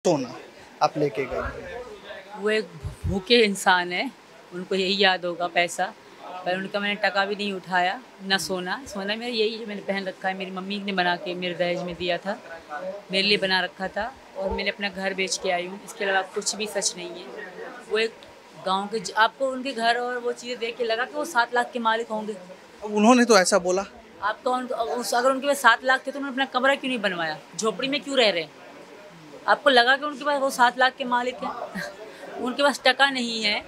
सोना आप लेके गए? वो एक भूखे इंसान है, उनको यही याद होगा पैसा, पर उनका मैंने टका भी नहीं उठाया, ना सोना। सोना मेरा यही जो मैंने पहन रखा है, मेरी मम्मी ने बना के मेरे दहेज में दिया था, मेरे लिए बना रखा था और मैंने अपना घर बेच के आई हूँ। इसके अलावा कुछ भी सच नहीं है। वो एक गाँव के आपको उनके घर और वो चीज़ें देख के लगा कि वो 7 लाख के मालिक होंगे। अब उन्होंने तो ऐसा बोला। आपका अगर उनके पास 7 लाख थे तो उन्होंने अपना कमरा क्यों नहीं बनवाया? झोपड़ी में क्यों रह रहे हैं? आपको लगा कि उनके पास वो 7 लाख के मालिक हैं? उनके पास टका नहीं है,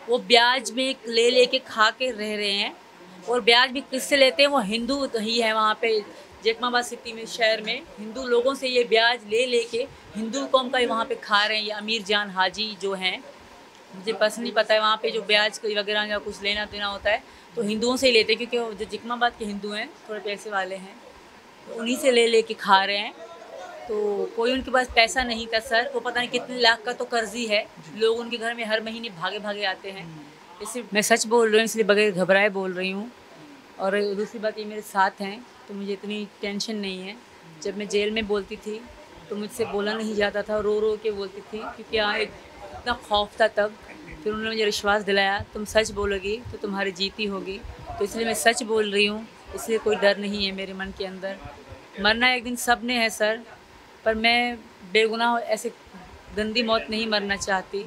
वो ब्याज में ले के खा के रह रहे हैं। और ब्याज भी किससे लेते हैं? वो हिंदू ही है वहाँ पे जेकमाबाद सिटी में, शहर में हिंदू लोगों से ये ब्याज ले के हिंदू कौम का वहाँ पे खा रहे हैं। ये अमीर जान हाजी जो हैं, मुझे पर्सनली पता है, वहाँ पे जो ब्याज वगैरह या कुछ लेना देना होता है तो हिंदुओं से ही लेते हैं, क्योंकि वो जो जेकमाबाद के हिंदू हैं थोड़े पैसे वाले हैं, तो उन्हीं से ले के खा रहे हैं। तो कोई उनके पास पैसा नहीं था सर, वो पता नहीं कितने लाख का तो कर्जी है। लोग उनके घर में हर महीने भागे भागे आते हैं। इसलिए मैं सच बोल रही हूँ, इसलिए बगैर घबराए बोल रही हूँ। और दूसरी बात, ये मेरे साथ हैं तो मुझे इतनी टेंशन नहीं है। जब मैं जेल में बोलती थी तो मुझसे बोला नहीं जाता था, रो रो के बोलती थी, क्योंकि यहाँ इतना खौफ था तब। फिर उन्होंने मुझे विश्वास दिलाया, तुम सच बोलोगी तो तुम्हारी जीती होगी। तो इसलिए मैं सच बोल रही हूँ, इसलिए कोई डर नहीं है मेरे मन के अंदर। मरना एक दिन सब ने है सर, पर मैं बेगुनाह ऐसे गंदी मौत नहीं मरना चाहती।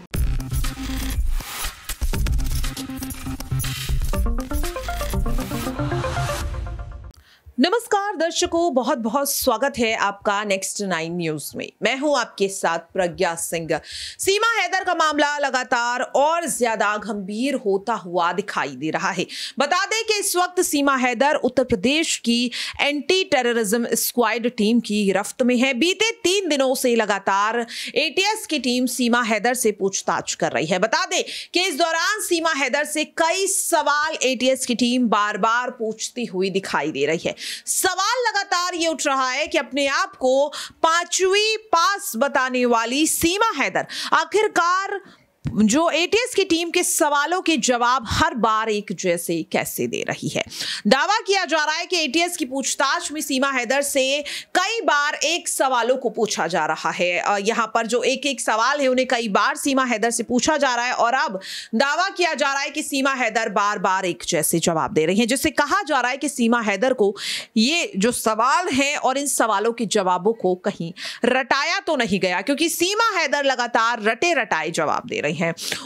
नमस्कार दर्शकों, बहुत बहुत स्वागत है आपका नेक्स्ट 9 न्यूज में। मैं हूं आपके साथ प्रज्ञा सिंह। सीमा हैदर का मामला लगातार और ज्यादा गंभीर होता हुआ दिखाई दे रहा है। बता दें कि इस वक्त सीमा हैदर उत्तर प्रदेश की एंटी टेररिज्म स्क्वाड टीम की गिरफ्त में है। बीते 3 दिनों से लगातार एटीएस की टीम सीमा हैदर से पूछताछ कर रही है। बता दें कि इस दौरान सीमा हैदर से कई सवाल एटीएस की टीम बार बार पूछती हुई दिखाई दे रही है। सवाल लगातार ये उठ रहा है कि अपने आप को 5वीं पास बताने वाली सीमा हैदर आखिरकार जो एटीएस की टीम के सवालों के जवाब हर बार एक जैसे कैसे दे रही है। दावा किया जा रहा है कि एटीएस की पूछताछ में सीमा हैदर से कई बार एक सवालों को पूछा जा रहा है। यहां पर जो एक सवाल है उन्हें कई बार सीमा हैदर से पूछा जा रहा है और अब दावा किया जा रहा है कि सीमा हैदर बार बार एक जैसे जवाब दे रही है, जिससे कहा जा रहा है कि सीमा हैदर को ये जो सवाल है और इन सवालों के जवाबों को कहीं रटाया तो नहीं गया, क्योंकि सीमा हैदर लगातार रटे रटाए जवाब दे रही है।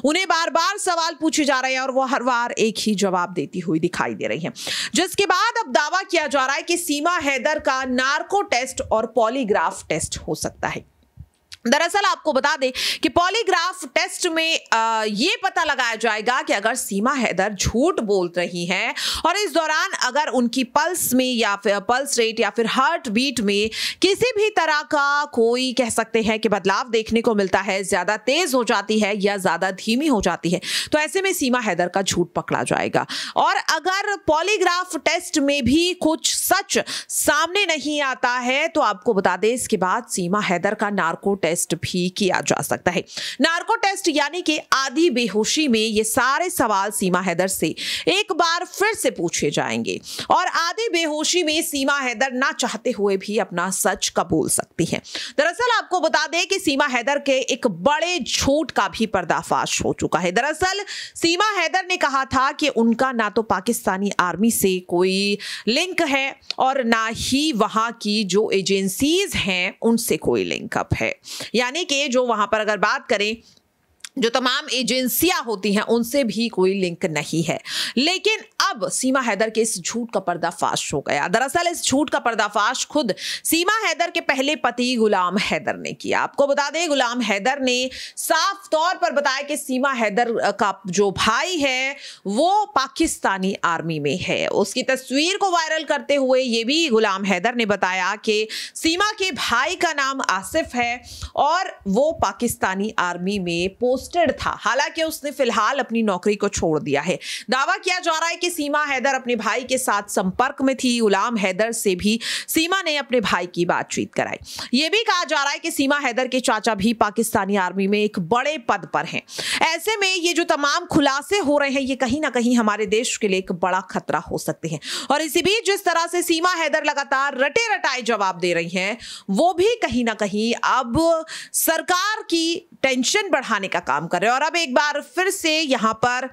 उन्हें बार बार सवाल पूछे जा रहे हैं और वो हर बार एक ही जवाब देती हुई दिखाई दे रही है, जिसके बाद अब दावा किया जा रहा है कि सीमा हैदर का नार्को टेस्ट और पॉलीग्राफ टेस्ट हो सकता है। दरअसल आपको बता दें कि पॉलीग्राफ टेस्ट में ये पता लगाया जाएगा कि अगर सीमा हैदर झूठ बोल रही हैं और इस दौरान अगर उनकी पल्स में या फिर पल्स रेट या फिर हार्ट बीट में किसी भी तरह का कोई कह सकते हैं कि बदलाव देखने को मिलता है, ज्यादा तेज हो जाती है या ज्यादा धीमी हो जाती है, तो ऐसे में सीमा हैदर का झूठ पकड़ा जाएगा। और अगर पॉलीग्राफ टेस्ट में भी कुछ सच सामने नहीं आता है तो आपको बता दें इसके बाद सीमा हैदर का नार्को टेस्ट भी किया जा सकता है। नार्को टेस्ट यानी कि आधी बेहोशी में ये सारे सवाल सीमा हैदर से एक बार फिर से पूछे जाएंगे और आधी बेहोशी में सीमा हैदर ना चाहते हुए भी अपना सच कबूल सकती है। दरअसल आपको बता दें कि सीमा हैदर के एक बड़े झूठ का भी पर्दाफाश हो चुका है। दरअसल सीमा हैदर ने कहा था कि उनका ना तो पाकिस्तानी आर्मी से कोई लिंक है और ना ही वहां की जो एजेंसीज हैं उनसे कोई लिंकअप है, यानी कि जो वहां पर अगर बात करें जो तमाम एजेंसियां होती हैं उनसे भी कोई लिंक नहीं है। लेकिन अब सीमा हैदर के इस झूठ का पर्दाफाश हो गया। दरअसल इस झूठ का पर्दाफाश खुद सीमा हैदर के पहले पति गुलाम हैदर ने किया। आपको बता दें गुलाम हैदर ने साफ तौर पर बताया कि सीमा हैदर का जो भाई है वो पाकिस्तानी आर्मी में है। उसकी तस्वीर को वायरल करते हुए ये भी गुलाम हैदर ने बताया कि सीमा के भाई का नाम आसिफ है और वो पाकिस्तानी आर्मी में पोस्ट पोस्टेड था। हालांकि उसने फिलहाल अपनी नौकरी को छोड़ दिया है। दावा किया जा रहा है कि सीमा हैदर अपने भाई के साथ संपर्क में थी। गुलाम हैदर से भी सीमा ने अपने भाई की बातचीत कराई। यह भी कहा जा रहा है कि सीमा हैदर के चाचा भी पाकिस्तानी आर्मी में एक बड़े पद पर हैं। ऐसे में ये जो तमाम खुलासे हो रहे हैं, ये कहीं ना कहीं हमारे देश के लिए एक बड़ा खतरा हो सकते हैं। और इसी बीच जिस तरह से सीमा हैदर लगातार रटे रटाए जवाब दे रही हैं, वो भी कहीं ना कहीं अब सरकार की टेंशन बढ़ाने का काम कर रहे हैं। और अब एक बार फिर से यहां पर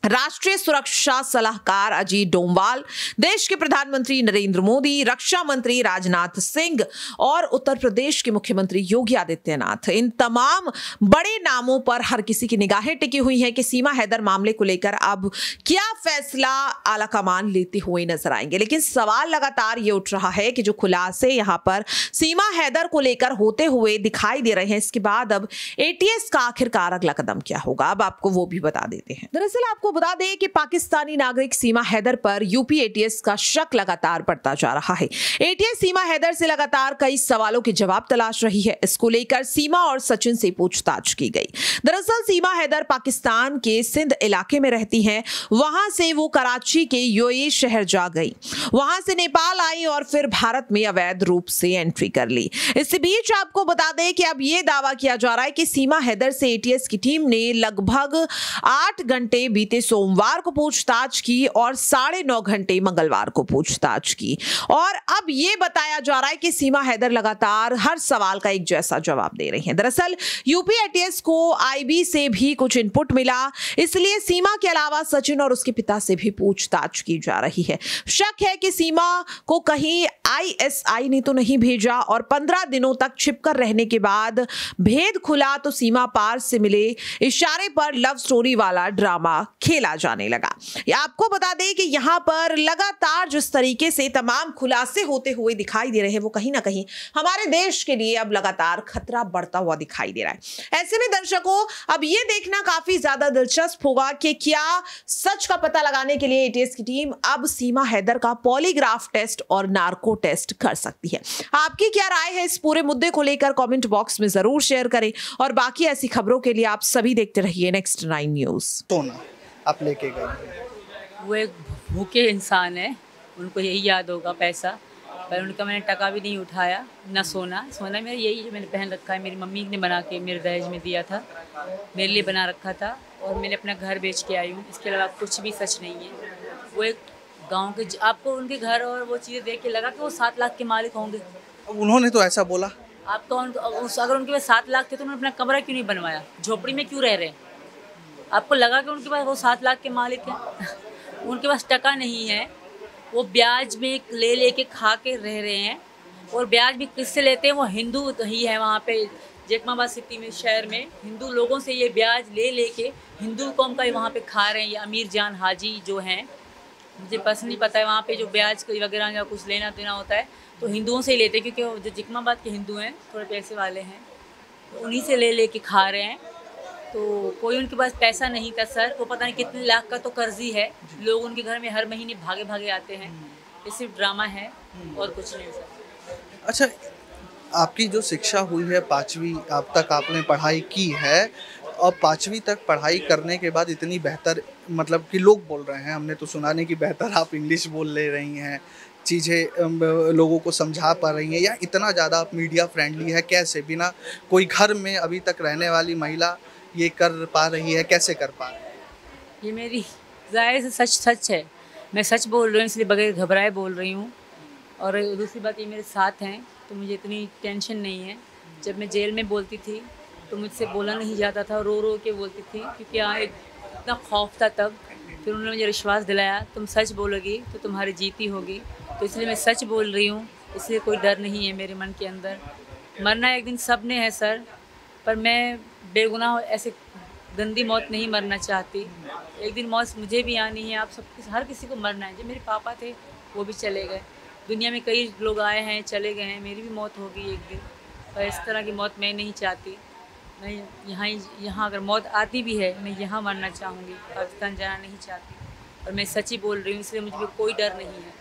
राष्ट्रीय सुरक्षा सलाहकार अजीत डोभाल, देश के प्रधानमंत्री नरेंद्र मोदी, रक्षा मंत्री राजनाथ सिंह और उत्तर प्रदेश के मुख्यमंत्री योगी आदित्यनाथ, इन तमाम बड़े नामों पर हर किसी की निगाहें टिकी हुई हैं कि सीमा हैदर मामले को लेकर अब क्या फैसला आलाकमान लेते हुए नजर आएंगे। लेकिन सवाल लगातार ये उठ रहा है कि जो खुलासे यहां पर सीमा हैदर को लेकर होते हुए दिखाई दे रहे हैं, इसके बाद अब एटीएस का आखिरकार अगला कदम क्या होगा, अब आपको वो भी बता देते हैं। दरअसल आपको बता दें कि पाकिस्तानी नागरिक सीमा हैदर पर यूपी एटीएस का शक लगातार बढ़ता जा रहा है। एटीएस सीमा हैदर से लगातार कई सवालों के जवाब तलाश रही है। इसको लेकर सीमा और सचिन से पूछताछ की गई। दरअसल सीमा हैदर पाकिस्तान के सिंध इलाके में रहती हैं। वहां से वो कराची के यूएई शहर जा गई, वहां से नेपाल आई और फिर भारत में अवैध रूप से एंट्री कर ली। इसी बीच आपको बता दें कि अब यह दावा किया जा रहा है कि सीमा हैदर से एटीएस की टीम ने लगभग 8 घंटे बीते सोमवार को पूछताछ की और 9.5 घंटे मंगलवार को पूछताछ की। और अब यह बताया जा रहा है कि सीमा हैदर लगातार हर सवाल का एक जैसा जवाब दे रही हैं। दरअसल यूपी एटीएस को आईबी से भी कुछ इनपुट मिला, इसलिए सीमा के अलावा सचिन और उसके पिता से भी पूछताछ की जा रही है। शक है कि सीमा को कहीं आईएसआई ने तो नहीं भेजा और 15 दिनों तक छिपकर रहने के बाद भेद खुला तो सीमा पार से मिले इशारे पर लव स्टोरी वाला ड्रामा खेला जाने लगा। आपको बता दें कि यहां पर लगातार जिस तरीके से तमाम खुलासे होते हुए दिखाई दे रहे हैं, वो कहीं ना कहीं हमारे देश के लिए अब लगातार खतरा बढ़ता हुआ दिखाई दे रहा है। ऐसे में दर्शकों, अब यह देखना काफी ज्यादा दिलचस्प होगा कि क्या सच का पता लगाने के लिए एटीएस की टीम अब सीमा हैदर का पॉलीग्राफ टेस्ट और नार्को टेस्ट कर सकती है। आपकी क्या राय है इस पूरे मुद्दे को लेकर कमेंट बॉक्स में जरूर शेयर करें और बाकी ऐसी खबरों के लिए आप सभी देखते रहिए नेक्स्ट 9 न्यूज। सोना आप लेके गए, वो एक भूखे इंसान है, उनको यही याद होगा पैसा, पर उनका मैंने टका भी नहीं उठाया, ना सोना। सोना मेरा यही जो मैंने पहन रखा है, मेरी मम्मी ने बना के मेरे दहेज में दिया था, मेरे लिए बना रखा था और मैंने अपना घर बेच के आई हूँ। इसके अलावा कुछ भी सच नहीं है। वो एक गांव के, आपको उनके घर और वो चीज़ें देख के लगा कि वो 7 लाख के मालिक होंगे। उन्होंने तो ऐसा बोला। आपको अगर उनके पास 7 लाख थे तो उन्होंने अपना कमरा क्यों नहीं बनवाया? झोपड़ी में क्यों रह रहे हैं? आपको लगा कि उनके पास वो 7 लाख के मालिक हैं? उनके पास टका नहीं है, वो ब्याज में ले के खा के रह रहे हैं। और ब्याज भी किससे लेते हैं? वो हिंदू ही है वहाँ पे जैकमाबाद सिटी में, शहर में हिंदू लोगों से ये ब्याज ले के हिंदू कौम का वहाँ पे खा रहे हैं। ये अमीर जान हाजी जो हैं, मुझे पर्सनली पता है, वहाँ पे जो ब्याज वगैरह या कुछ लेना देना होता है तो हिंदुओं से ही लेते हैं, क्योंकि जो जैकमाबाद के हिंदू हैं थोड़े पैसे वाले हैं, तो उन्हीं से ले के खा रहे हैं। तो कोई उनके पास पैसा नहीं था सर, वो पता नहीं कितने लाख का तो कर्जी है। लोग उनके घर में हर महीने भागे भागे आते हैं। ये सिर्फ ड्रामा है और कुछ नहीं सर। अच्छा, आपकी जो शिक्षा हुई है 5वीं आप तक आपने पढ़ाई की है और 5वीं तक पढ़ाई करने के बाद इतनी बेहतर, मतलब कि लोग बोल रहे हैं, हमने तो सुना नहीं कि बेहतर आप इंग्लिश बोल ले रही हैं, चीज़ें लोगों को समझा पा रही हैं, या इतना ज़्यादा आप मीडिया फ्रेंडली है, कैसे बिना कोई घर में अभी तक रहने वाली महिला ये कर पा रही है, कैसे कर पा रही है? ये मेरी ज़ाहिर से सच है, मैं सच बोल रही हूँ, इसलिए बगैर घबराए बोल रही हूँ। और दूसरी बात, ये मेरे साथ हैं तो मुझे इतनी टेंशन नहीं है। जब मैं जेल में बोलती थी तो मुझसे बोला नहीं जाता था, रो रो के बोलती थी, क्योंकि यहाँ इतना खौफ था तब। फिर उन्होंने मुझे विश्वास दिलाया, तुम सच बोलोगी तो तुम्हारी जीती होगी। तो इसलिए मैं सच बोल रही हूँ, इसलिए कोई डर नहीं है मेरे मन के अंदर। मरना एक दिन सब ने है सर, पर मैं बेगुनाह ऐसे गंदी मौत नहीं मरना चाहती। एक दिन मौत मुझे भी आनी है, आप सब हर किसी को मरना है। जो मेरे पापा थे वो भी चले गए, दुनिया में कई लोग आए हैं चले गए हैं, मेरी भी मौत होगी एक दिन, पर इस तरह की मौत मैं नहीं चाहती। मैं यहाँ अगर मौत आती भी है, मैं यहाँ मरना चाहूँगी, पाकिस्तान जाना नहीं चाहती। और मैं सच ही बोल रही हूँ, इसलिए मुझे कोई डर नहीं है।